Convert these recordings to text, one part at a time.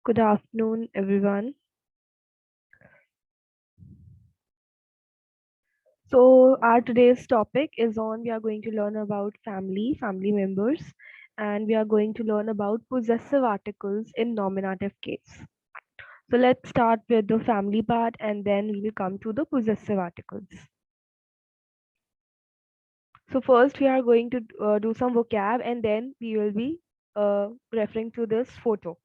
Good afternoon, everyone. Our today's topic is on we are going to learn about family members, and we are going to learn about possessive articles in nominative case. So, let's start with the family part and then we will come to the possessive articles. So, first, we are going to do some vocab and then we will be referring to this photo.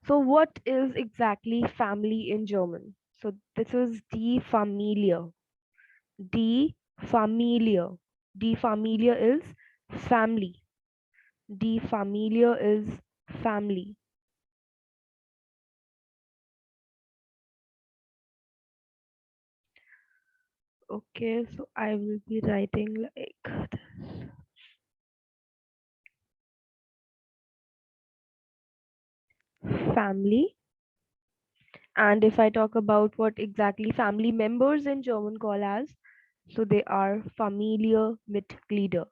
So, what is exactly family in German? So, this is die Familie. Die Familie. Die Familie is family. Die Familie is family. Okay, so I will be writing like this. Family. And if I talk about what exactly family members in German call as, so they are Familienmitglieder.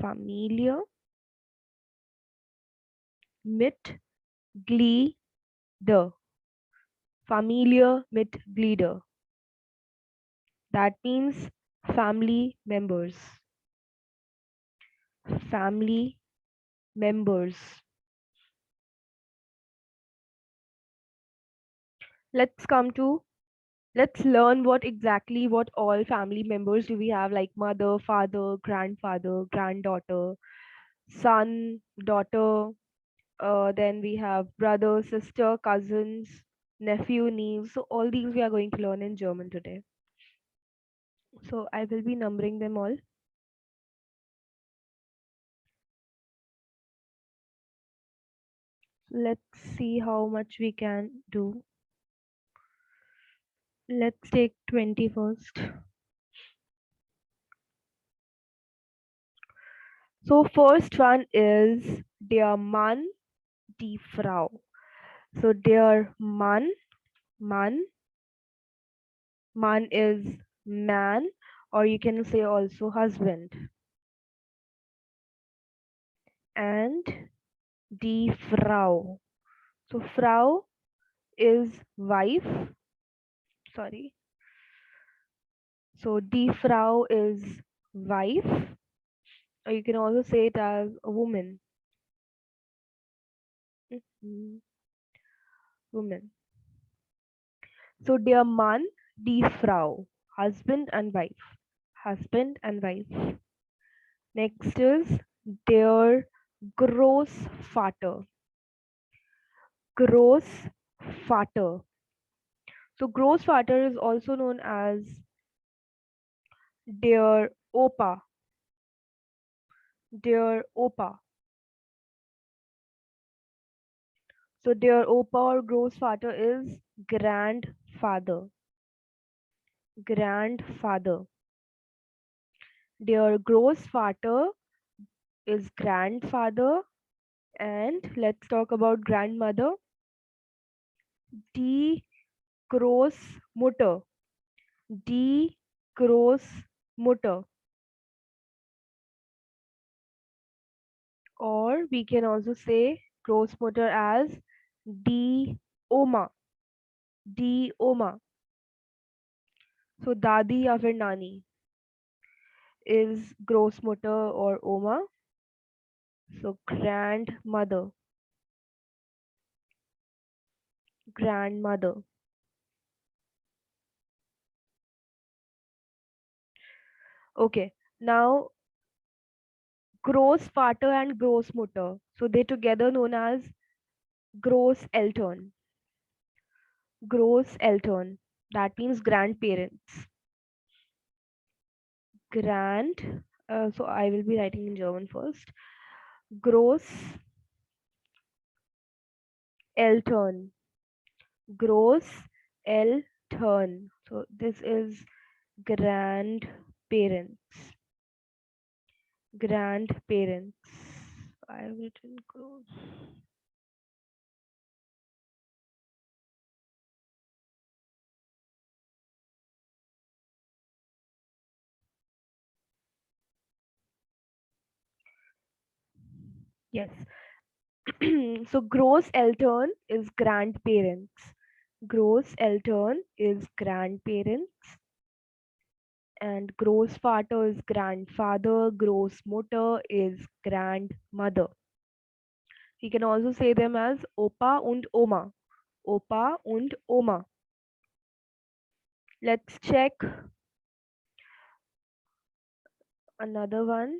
Familienmitglieder. Familienmitglieder. That means family members. Family members. Let's come to let's learn what all family members do we have, like mother, father, grandfather, granddaughter, son, daughter. Then we have brother, sister, cousins, nephew, niece. So all these we are going to learn in German today. So I will be numbering them all. Let's see how much we can do. Let's take 20 first. So first one is der Mann, die Frau. So der Mann, man is man, or you can say also husband. And die Frau. So Frau is wife. Sorry. So die Frau is wife, or you can also say it as a woman. Mhm. Woman. So der Mann, die Frau. Husband and wife. Husband and wife. Next is der Großvater. Großvater. So Großvater is also known as der Opa. Der Opa. So der Opa or Großvater is grandfather. Grandfather. Der Großvater is grandfather. And let's talk about grandmother. Die Großmutter. Die Großmutter. Or we can also say Großmutter as die Oma. Die Oma. So Dadi या फिर Nani is Großmutter or Oma. So grandmother. Grandmother. Okay. Now Großvater and Großmutter. So they together known as Großeltern. Großeltern. That means grandparents. Grand. So I will be writing in German first. Großeltern. Großeltern. So this is grandparents. Grandparents. I have written gross. Yes. So gross altern is grandparents. Gross altern is grandparents, and gross vater is grandfather. Gross mutter is grandmother. We can also say them as Opa und Oma. Opa und Oma. Let's check another one.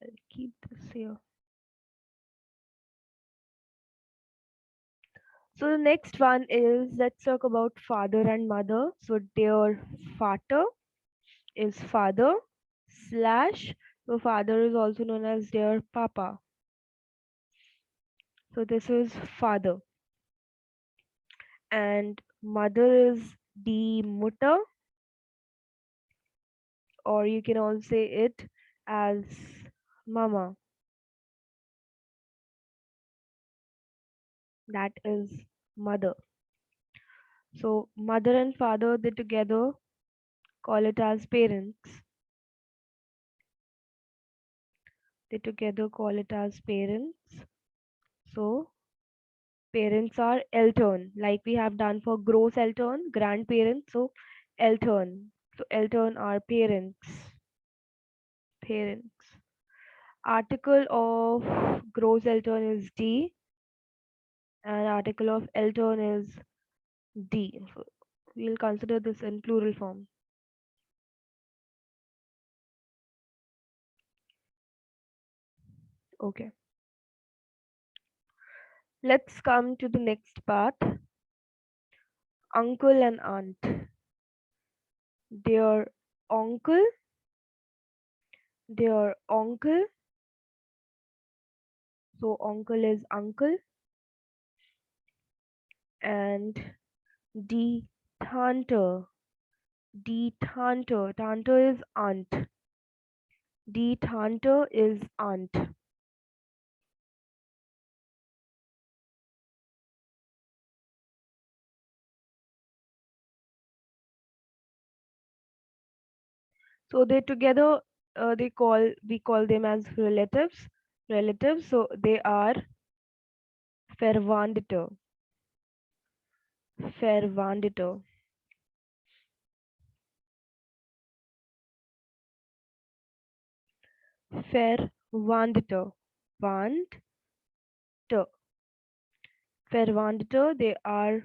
I'll keep this here. So the next one is, let's talk about father and mother. So their Vater is father slash, so father is also known as their papa. So this is father. And mother is die Mutter, or you can also say it as mama. That is mother. So mother and father, they together call it as parents. They together call it as parents. So parents are altern, like we have done for gross altern, grandparents. So altern. So altern are parents. Parents. Article of gross altern is D, and article of altern is D. So we'll consider this in plural form. Okay. Let's come to the next part. Uncle and aunt. Their uncle, their uncle. So uncle is uncle, and die Tante. Die Tante. Tante is aunt. Die Tante is aunt. So they together, we call them as relatives. Relatives. So they are Verwandte. Verwandte. Verwandte. Wandte. Verwandte. They are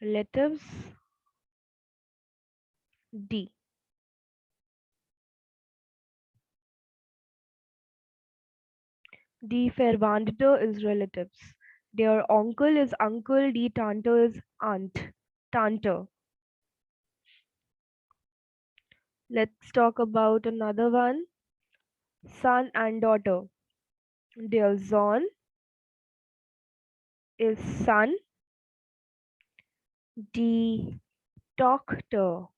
relatives. D. Die Verwandte is relatives. Their uncle is uncle. Die Tante is aunt. Tante. Let's talk about another one. Son and daughter. Their Sohn is son. Die Tochter.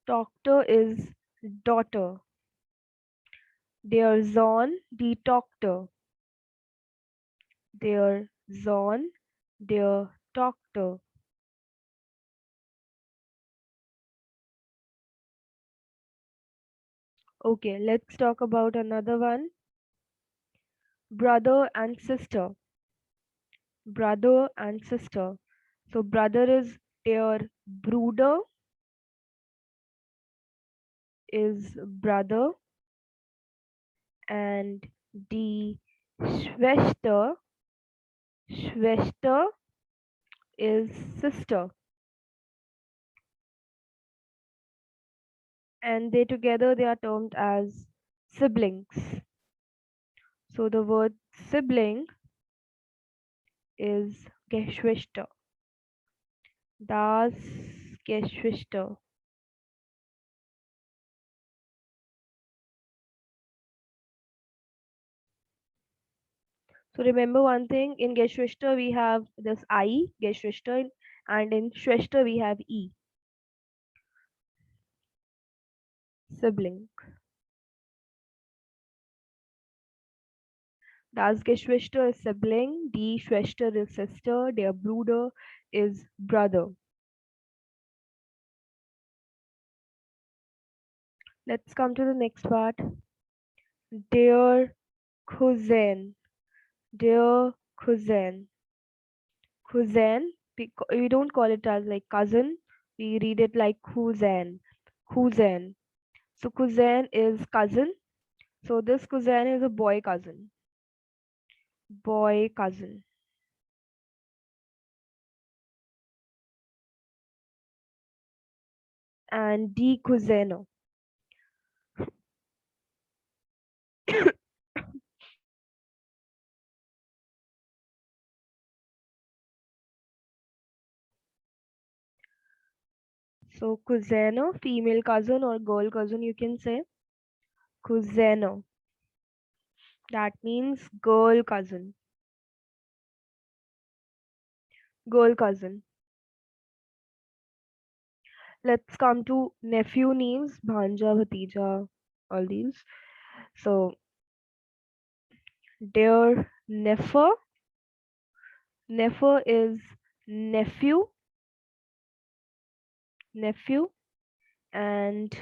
Tochter is daughter. Their Sohn, die Tochter. Their Sohn, their Tochter. Okay, let's talk about another one. Brother and sister. Brother and sister. So brother is their Bruder, is brother, and die Schwester, Schwester is sister, and they are termed as siblings. So the word sibling is Geschwister. Das Geschwister. So remember one thing, in Geschwister we have this I, Geschwister, and in Schwester we have E, sibling. Das Geschwister is sibling, die Schwester is sister, der Bruder is brother. Let's come to the next part. Der Cousin. Dear cousin. Cousin, we don't call it as like cousin. We read it like cousin. Cousin. So cousin is cousin. So this cousin is a boy cousin. Boy cousin. And di cousino. So cousino, female cousin or girl cousin you can say. Cousino. That means girl cousin. Girl cousin. Let's come to nephew names. Bhanja, Bhatija, all these. So dear nephew. Nephew is nephew. Nephew. And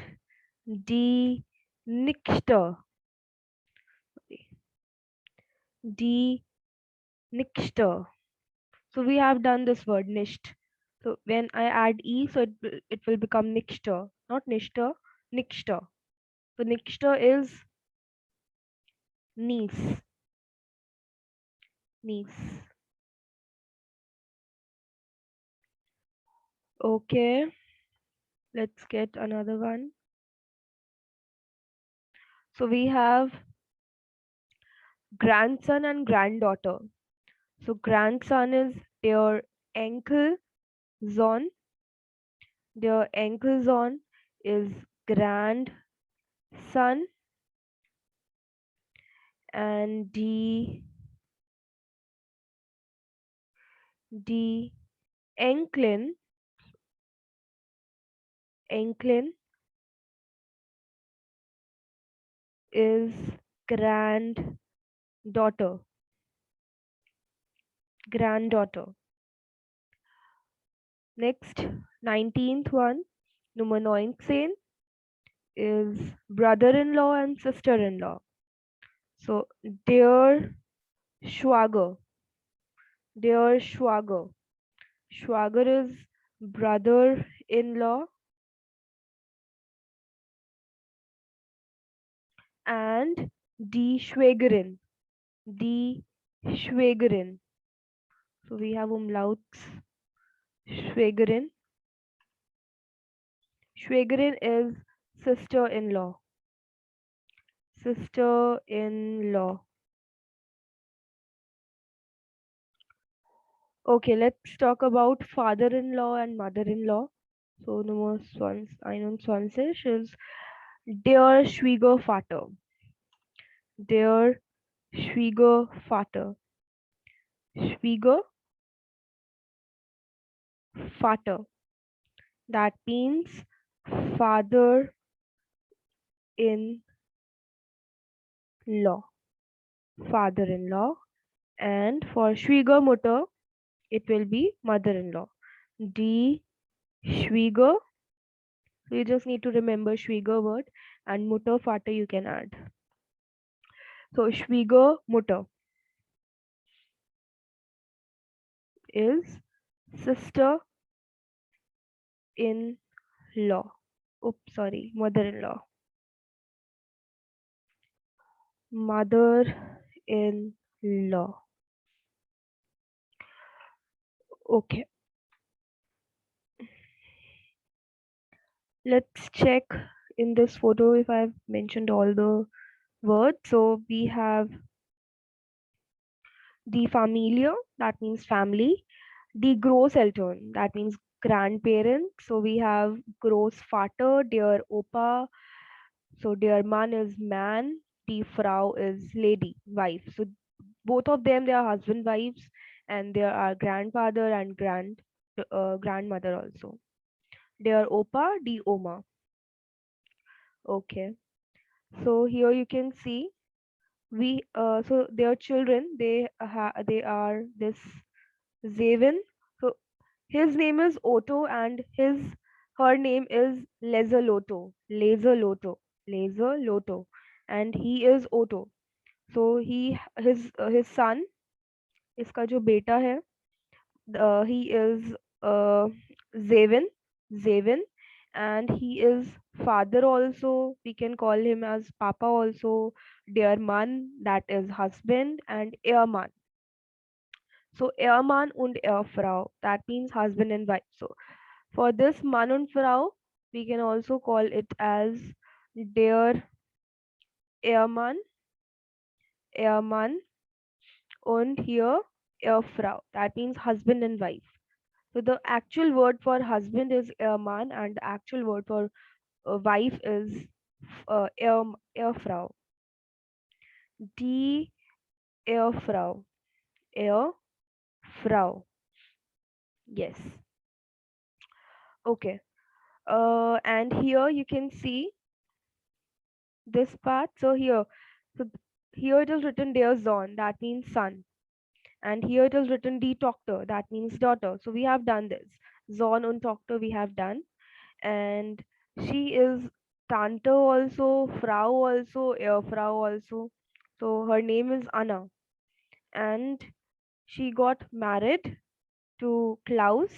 die Nichte. Die Nichte. So we have done this word nicht. So when I add e, so it will become Nichte, not Nichte, Nichte. So Nichte is niece, niece. Okay, let's get another one. So we have grandson and granddaughter. So grandson is their uncle Zon. Their uncle Zon is grandson, and the Enklin, Enklin is granddaughter, granddaughter. Next, 19th one, Nummer 19 is brother-in-law and sister-in-law. So, dear Schwager, dear Schwager. Schwager is brother-in-law and die Schwägerin, die Schwägerin. So, we have umlauts. Schwägerin. Schwägerin is sister-in-law. Sister-in-law. Okay, let's talk about father-in-law and mother-in-law. So Nummer 21 is der Schwiegervater. Der Schwiegervater. Schwiegervater. That means father-in-law. Father-in-law. And for Schwiegermutter, it will be mother-in-law. Die Schwieger. So you just need to remember Schwieger word, and Mutter Vater you can add. So Schwiegermutter is sister in law. Oops, sorry, mother in law. Mother in law. Okay, let's check in this photo if I've mentioned all the words. So we have the familia, that means family. The Großeltern, that means grandparents. So we have Großvater, dear Opa. So dear Mann is man, die Frau is lady, wife. So both of them, they are husband wives, and there are grandfather and grandmother also. Dear Opa, die Oma. Okay. So here you can see so their children, they are this Zavin. So his name is Otto, and her name is Laser Loto. Laser Loto. Laser Loto. And he is Otto. So his son. इसका जो बेटा है, he is uh, Zevin, Zevin, and he is father also. We can call him as Papa also. Dear man, that is husband, and Ehemann. So Ehemann und Ehefrau, that means husband and wife. So for this Mann und Frau, we can also call it as der Ehemann, Ehemann, und hier Ehefrau. That means husband and wife. So the actual word for husband is Ehemann, and the actual word for wife is Ehefrau. Die Ehefrau. Ehefrau. Yes. Okay. And here you can see this part. So here it is written der Sohn, that means son, and here it is written die Tochter, that means daughter. So we have done this. Sohn und Tochter we have done, and she is Tante also, Frau also, Frau also. So her name is Anna, and she got married to Klaus.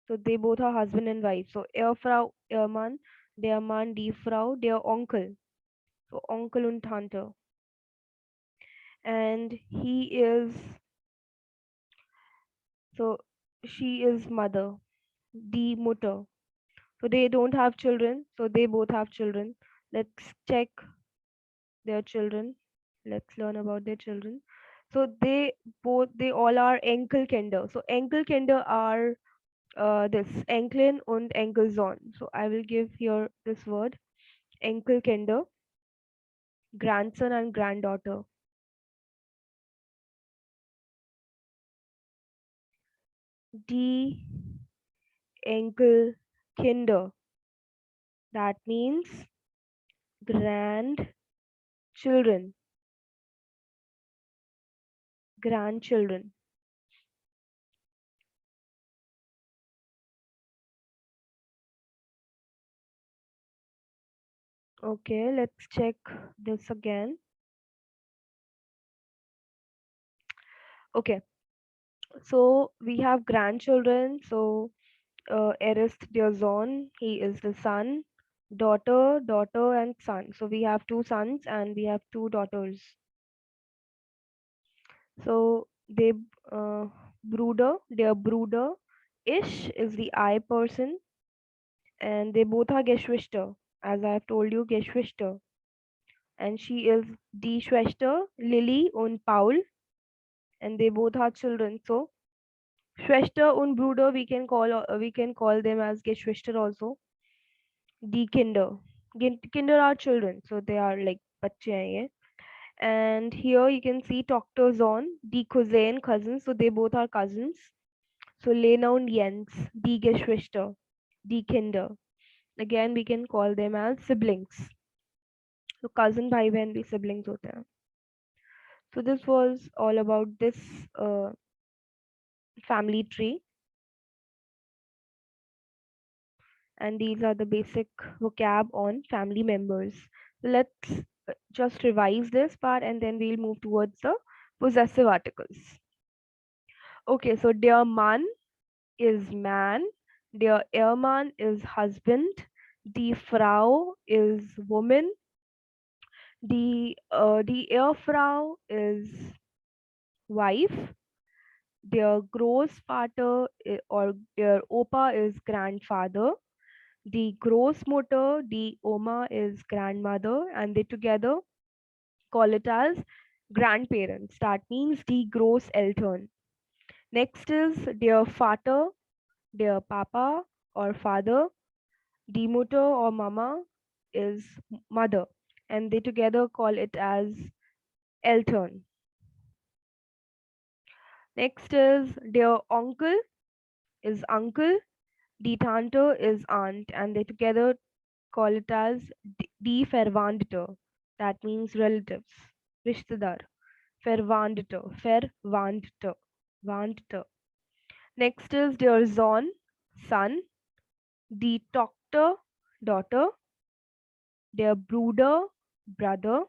So they both are husband and wife. So Frau, Mann, der Mann, die Frau, der Onkel. So Onkel und Tante. And he is, so she is mother, die Mutter. So they don't have children, so they both have children. Let's check their children. Let's learn about their children. So they all are Enkelkinder. So Enkelkinder are this Enkelin und Enkelsohn. So I will give here this word Enkelkinder, grandson and granddaughter. Die Enkelkinder. That means grandchildren, grandchildren. Okay, let's check this again. Okay, so we have grandchildren. So er ist der Sohn, he is the son, daughter, daughter, and son. So we have two sons and we have two daughters. So they their Bruder, Ish is the I person, and they both are Geschwister, as I have told you, Geschwister. And she is die Schwester, Lily und Paul, and they both are children. So Schwester und Bruder we can call them as Geschwister also. Die Kinder. Kinder are children, so they are like बच्चे हैं ये. And here you can see Doctor's on die cousins, so they both are cousins. So Lena und Jens, die Geschwister, die Kinder. Again, we can call them as siblings. So cousin भाई बहन भी siblings होते हैं. So this was all about this uh, family tree, and these are the basic vocab on family members. So let's just revise this part and then we'll move towards the possessive articles. Okay, so der Mann is man, der Ehemann is husband, die Frau is woman, die Ehefrau is wife, their Großvater or their Opa is grandfather, the Großmutter, the Oma is grandmother, and they together call it as grandparents. That means die Großeltern. Next is their Vater, their Papa or father, die Mutter or Mama is mother, and they together call it as Eltern. Next is their uncle is uncle, die Tante is aunt, and they together call it as die Verwandte. That means relatives, Rishtedar. Verwandte, Verwandte, Wandte. Next is their Sohn, son, die Tochter, daughter, their Bruder, brother,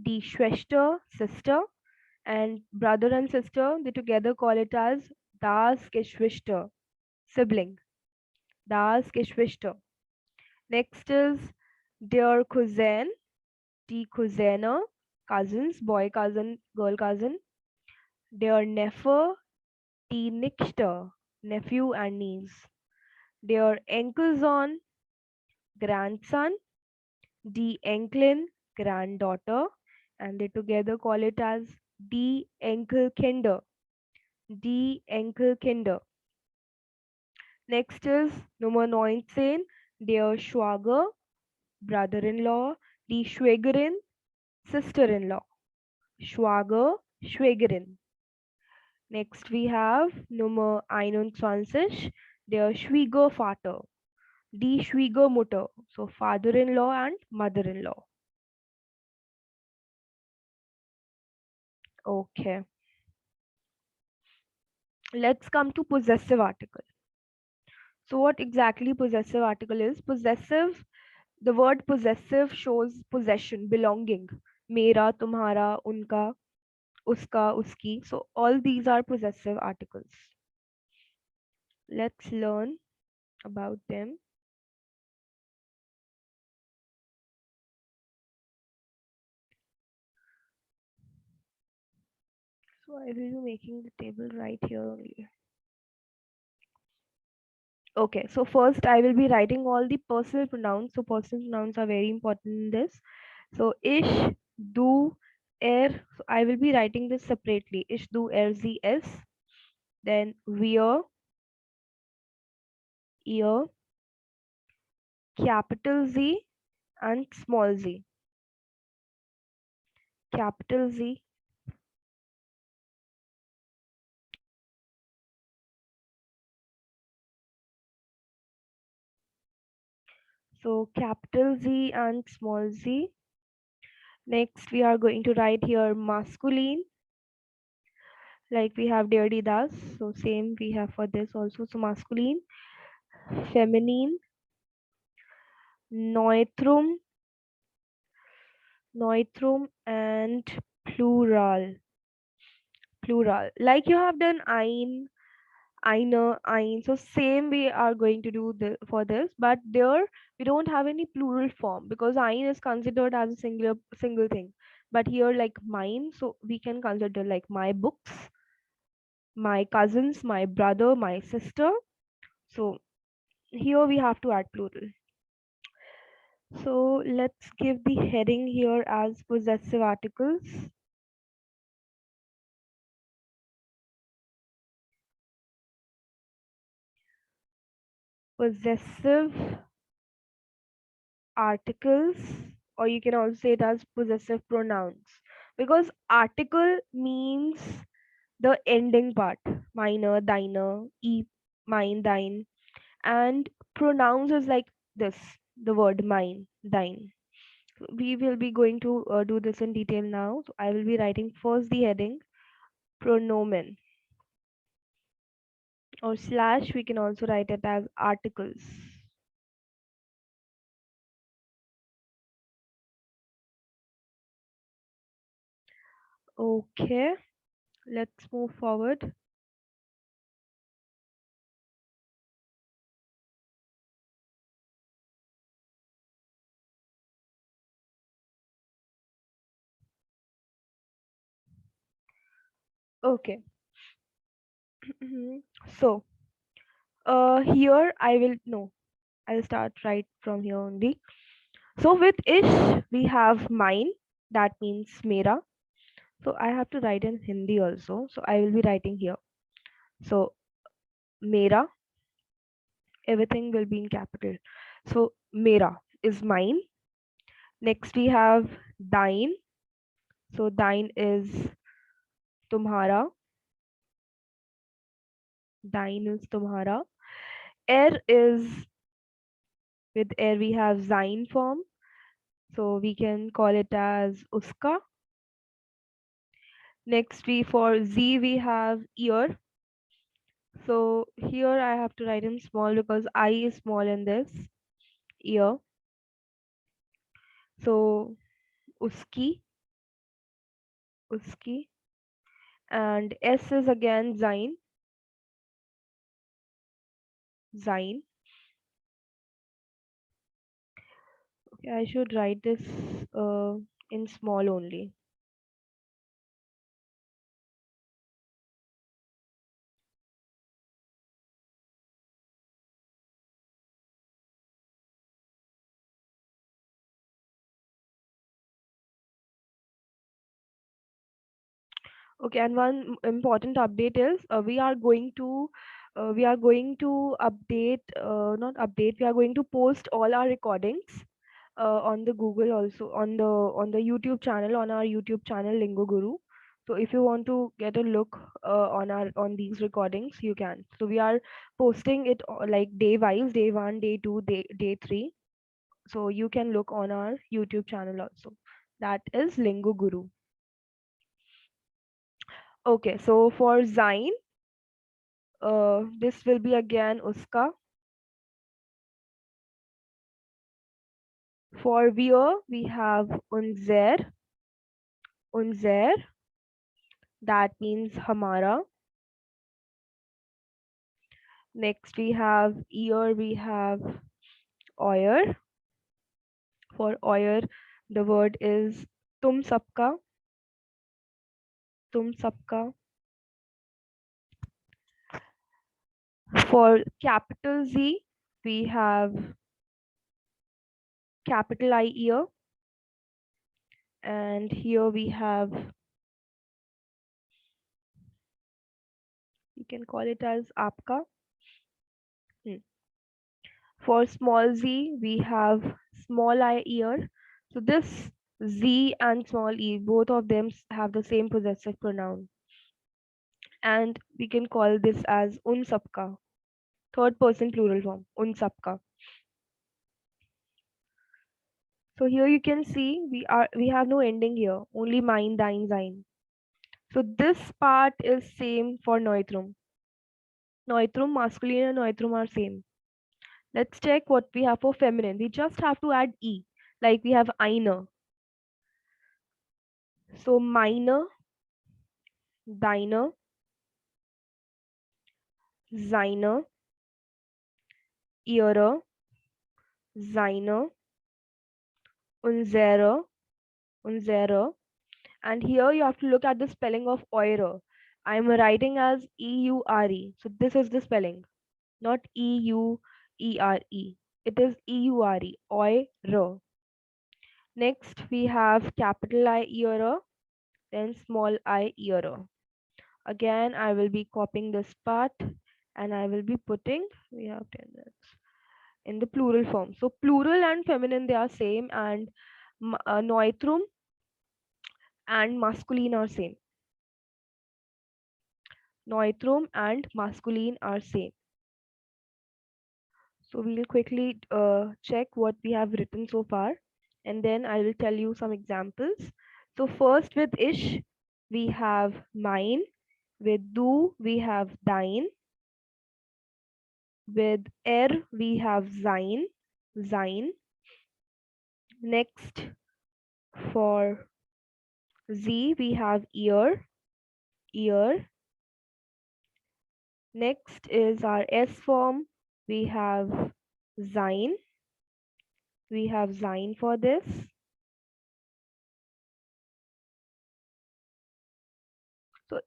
die Schwester, sister, And brother and sister, they together call it as Das Geschwister, sibling. Das Geschwister. Next is der Cousin, die Cousine, cousins, boy cousin, girl cousin. Der Neffe, die Nichte, nephew and niece. Der Enkelsohn, grandson, die Enkelin, granddaughter, and they together call it as die Enkelkinder, die Enkelkinder. Next is Nummer 19, der Schwager, brother-in-law, die Schwägerin, sister-in-law. Schwager, Schwägerin. Next we have Nummer 21, der Schwiegervater, die Schwiegermutter, so father-in-law and mother-in-law. Okay, let's come to possessive article. So what exactly possessive article is? Possessive, the word possessive shows possession, belonging. Mera, tumhara, unka, uska, uski. So all these are possessive articles. Let's learn about them. So I will be making the table right here only. Okay, so first I will be writing all the personal pronouns. So personal pronouns are very important in this. So ish, do, er. So I will be writing this separately. Ish, do, er, z, s. Then wear, ear, capital Z and small z. Capital Z. So capital Z and small z. Next we are going to write here masculine. Like we have dirty das. So same we have for this also. So masculine, feminine, neutrum, neutrum and plural. Plural. Like you have done ein, einer, ein. So same we are going to do for this, but there we don't have any plural form because ein is considered as a single thing. But here like mine, so we can consider like my books, my cousins, my brother, my sister. So here we have to add plural. So let's give the heading here as possessive articles. Possessive articles, or you can also say it as possessive pronouns, because article means the ending part, mine, deine, mine, thine, and pronouns is like this, the word mine, thine. We will be going to do this in detail now. So I will be writing first the heading pronomen, or slash we can also write it as articles. Okay, let's move forward. Okay. So here I will no, I'll start right from here only. So with ish we have mine, that means mera. So I have to write in Hindi also. So I will be writing here. So mera, everything will be in capital. So mera is mine. Next we have thine. So thine is tumhara. Thine is tumhara. Er is, with er we have zine form. So we can call it as uska. Next we for z we have ear. So here I have to write in small because I is small in this ear. So uski, uski. And S is again sein, sein. Okay, I should write this uh, in small only. Okay, and one important update is we are going to update, not update, we are going to post all our recordings on the Google, also on the YouTube channel, on our YouTube channel Lingo Guru. So if you want to get a look on these recordings, you can. So we are posting it like day wise, day 1, day 2, day 3. So you can look on our YouTube channel also. That is Lingo Guru. Okay, so for Zain, this will be again uska. For wir, we have unser, that means hamara. Next we have ear, we have euer. For euer, the word is tum sabka, tum sabka. For capital Z, we have capital I ear, and here we have, you can call it as apka. Hmm. For small z, we have small I ear. So this z and small e, both of them have the same possessive pronoun. And we can call this as un sabka, third person plural form, un sabka. So here you can see we have no ending here, only mine, thine, thine. So this part is same for neutrum. Neutrum, masculine and neutrum are same. Let's check what we have for feminine. We just have to add e, like we have eine. So meine, deine, seine, ihre, seine, unsere, unsere. And here you have to look at the spelling of eure. I'm writing as eure. So this is the spelling, not eure. It is eure, eure. Next we have capital I eure, then small I eure. Again, I will be copying this part and I will be putting, we have 10 minutes, in the plural form. So plural and feminine, they are same, and neutrum and masculine are same. Neutrum and masculine are same. So we'll quickly check what we have written so far, and then I will tell you some examples. So first with ish, we have mine. With du, we have dein. With we have sein, sein. Next, for z, we have ear, ear. Next is our S form. We have sein. We have sein for this. So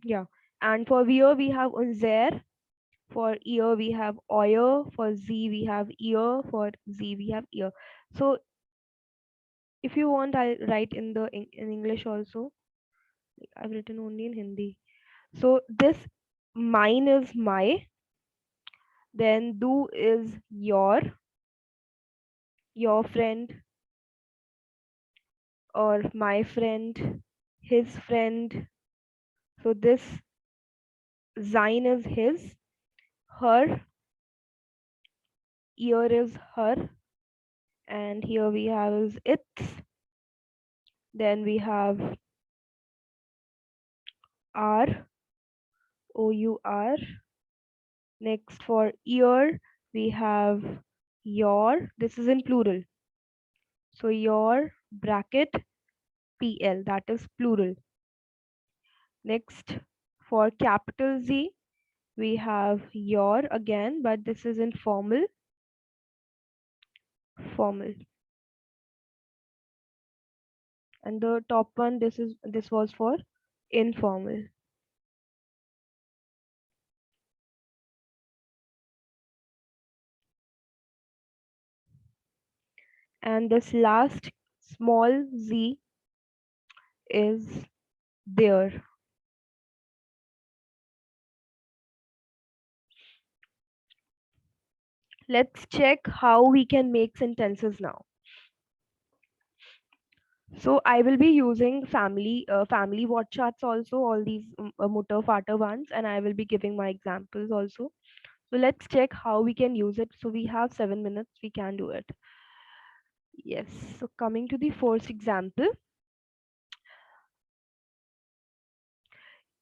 yeah. And for wir, we have unser. For ear, we have euer. For z, we have ear. For z, we have ear. So if you want, I'll write in English also. I've written only in Hindi. So this mine is my. Then do is your friend, or my friend, his friend. So this sein is his, her, ear is her, and here we have is its. Then we have our, our. Next for ear, we have your. This is in plural. So your bracket pl, that is plural. Next, for capital Z, we have your again, but this is in formal, formal. And the top one, this was for informal. And this last small z is there. Let's check how we can make sentences now. So I will be using family word charts also, all these mutter fatter ones, and I will be giving my examples also. So let's check how we can use it. So we have 7 minutes, we can do it. Yes. So coming to the first example,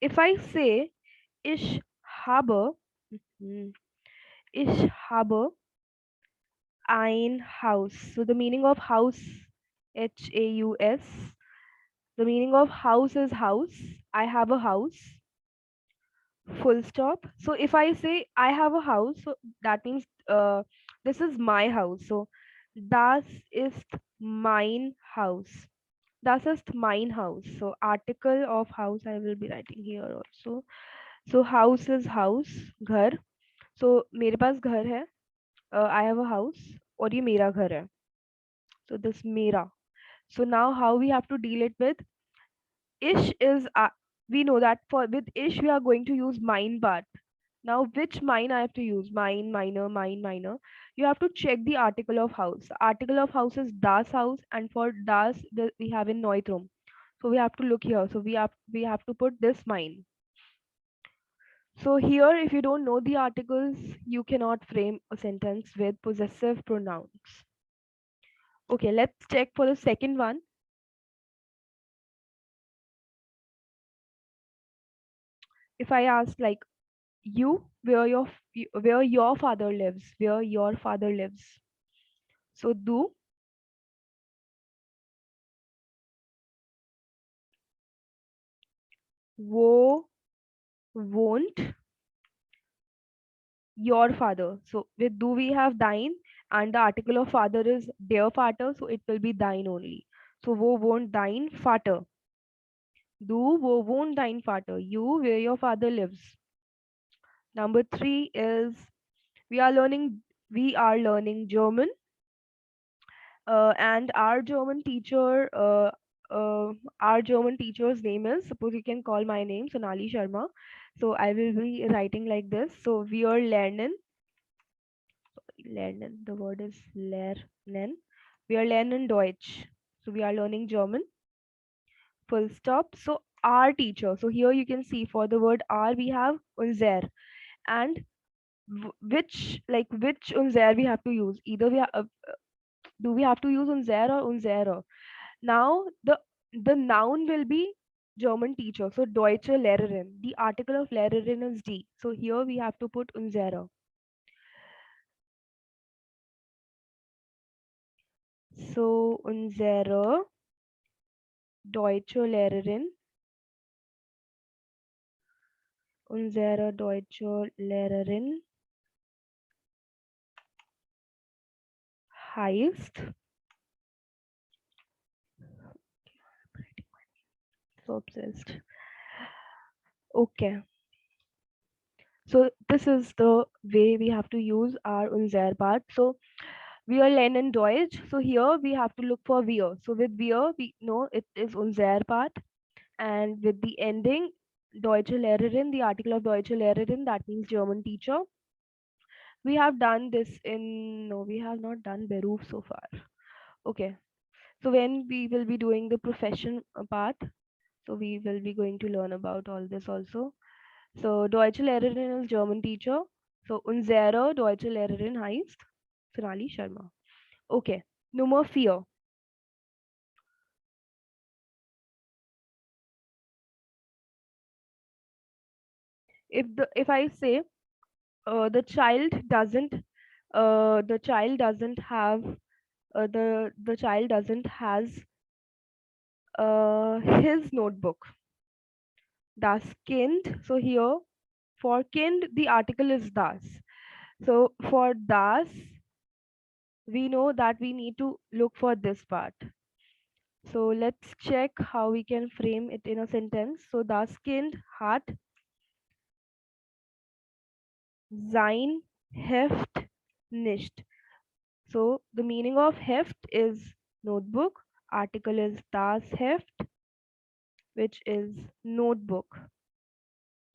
if I say ich habe, mhm, ich habe ein Haus. So the meaning of house, Haus. The meaning of house is house. I have a house. Full stop. So if I say I have a house, so that means this is my house. So das ist mein Haus. Das ist mein Haus. So article of house I will be writing here also. So house is house, घर. So मेरे पास घर है. I have a house. और ये मेरा घर है. So this mera. So now how we have to deal it with ish is we know that for with ish we are going to use mine part. Now which mine I have to use? Mine, minor, mine, minor. You have to check the article of house. The article of house is das house, and for das we have in Neutrum. So we have to look here. So we have to put this mine. So here if you don't know the articles, you cannot frame a sentence with possessive pronouns. Okay, let's check for the second one. If I ask like you where your father lives, where your father lives. So do, wo won't your father. So with do we have thine, and the article of father is their father, so it will be thine only. So wo won't thine father. Do wo won't thine father. You where your father lives. Number three is we are learning German, and our German teacher's name is, suppose you can call my name Sonali Sharma. So I will be writing like this. So we are lernen. The word is lernen. We are lernen Deutsch. So we are learning German. Full stop. So our teacher. So here you can see for the word our we have unser, and which unser we have to use. Either do we have to use unser or unserer. Now the noun will be German teacher. So Deutsche Lehrerin. The article of Lehrerin is D. So here we have to put unsere. So unsere Deutsche Lehrerin. Unsere Deutsche Lehrerin heißt. So obsessed. Okay. So this is the way we have to use our unser part. So we are lernen Deutsch. So here we have to look for wir. So with wir, we know it is unser part. And with the ending Deutsche Lehrerin, the article of Deutsche Lehrerin, that means German teacher. We have done this in, no, we have not done Beruf so far. Okay. So when we will be doing the profession part, so we will be going to learn about all this also. So Deutsche Lehrerin is German teacher. So unsere Deutsche Lehrerin heißt Sonali Sharma. Okay. Nummer 4. If I say the child doesn't the child doesn't have the child doesn't has his notebook. Das Kind. So here for kind the article is das. So for das we know that we need to look for this part. So let's check how we can frame it in a sentence. So das Kind hat sein Heft nicht. So the meaning of Heft is notebook. Article is das Heft, which is notebook.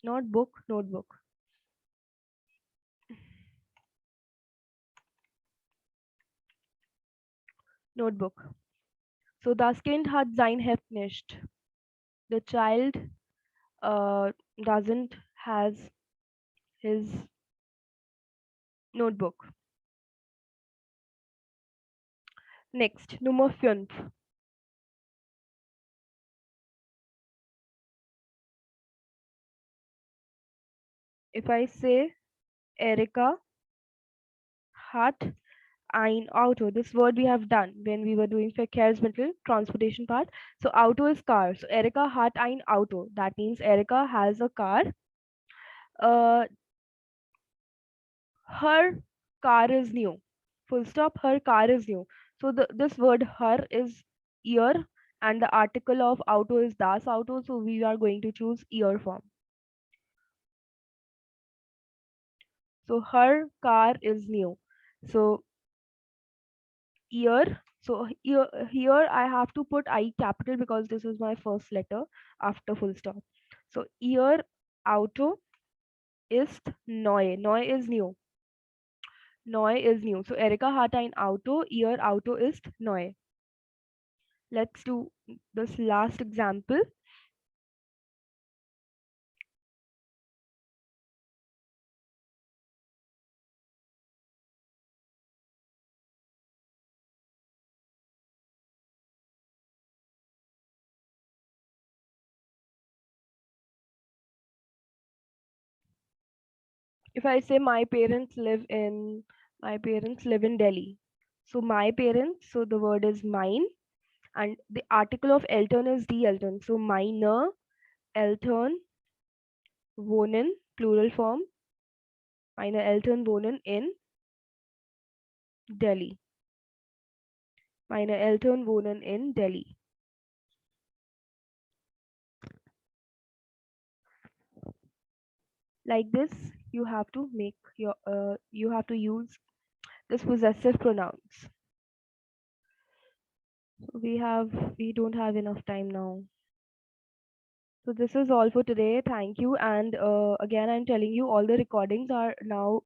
Not book, notebook. Notebook. So das Kind hat sein Heft nicht. The child uh, doesn't has his notebook. Next, Nummer 5. If I say Erika hat ein Auto, this word we have done when we were doing Verkehrsmittel, transportation part. So Auto is car. So Erika hat ein Auto. That means Erika has a car. Uh, her car is new. Full stop. Her car is new. So this word her is ear, and the article of auto is das Auto. So we are going to choose ear form. So her car is new. So ear. So here I have to put I capital because this is my first letter after full stop. So ear auto ist neu. Neu is new. Neu is new. So Erika hat ein Auto. Ihr Auto ist neu. Let's do this last example. If I say my parents live in Delhi. So my parents, so the word is mine, and the article of Elton is die Elton. So meine Eltern wohnen, plural form, meine Eltern wohnen in Delhi. Meine Eltern wohnen in Delhi. Like this, you have to make you have to use this possessive pronouns. So we don't have enough time now. So this is all for today. Thank you. And again, I'm telling you, all the recordings are now